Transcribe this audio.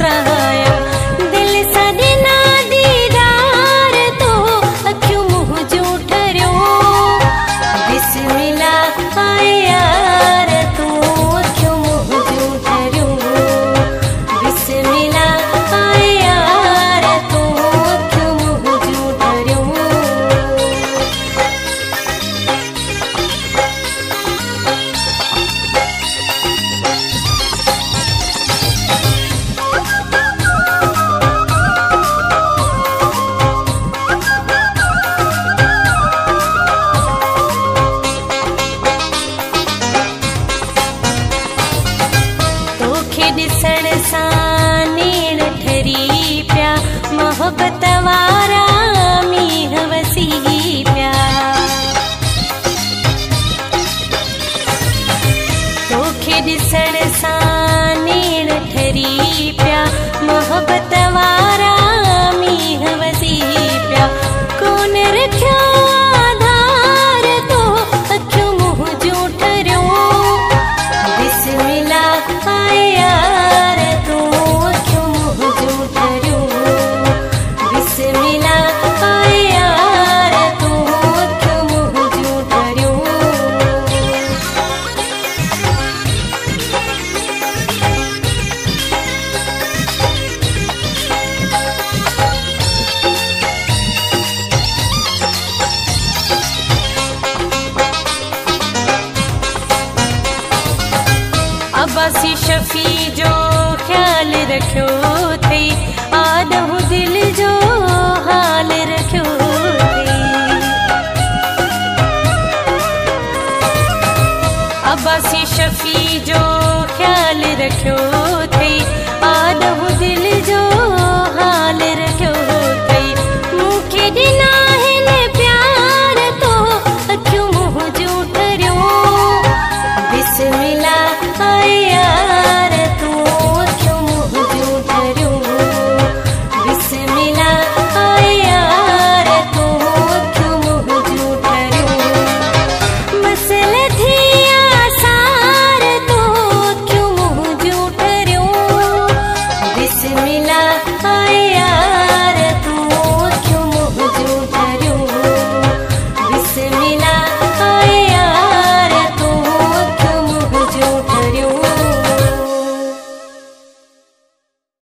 त्राया दिल सदना दीदार तो अखियों मुँह जो ठरियो बिस्मिल्लाह आए यार तू अखियों मुँह जो ठरियो बिस्मिल्लाह आए यार तू अखियों मुँह जो ठरियो। ॾिसण सां नेण ठरी पिया मोहब्बत वारा मींह वसी पिया तोखे ॾिसण सां नेण ठरी पिया मोहब्बत वारा मींह वसी पिया कोन रखियो आधार तो अखियों मुँह जो ठरियो बिस्मिल्लाह आए यार तू अखियों मुँह जो ठरियो बिस्मिल्लाह आए यार तू अखियों मुँह जो ठरियो। अब्बासी शफी जो ख्याल रखियो थई आदहु दिल जो हाल रखियो थई अब्बासी शफी जो ख्याल रखियो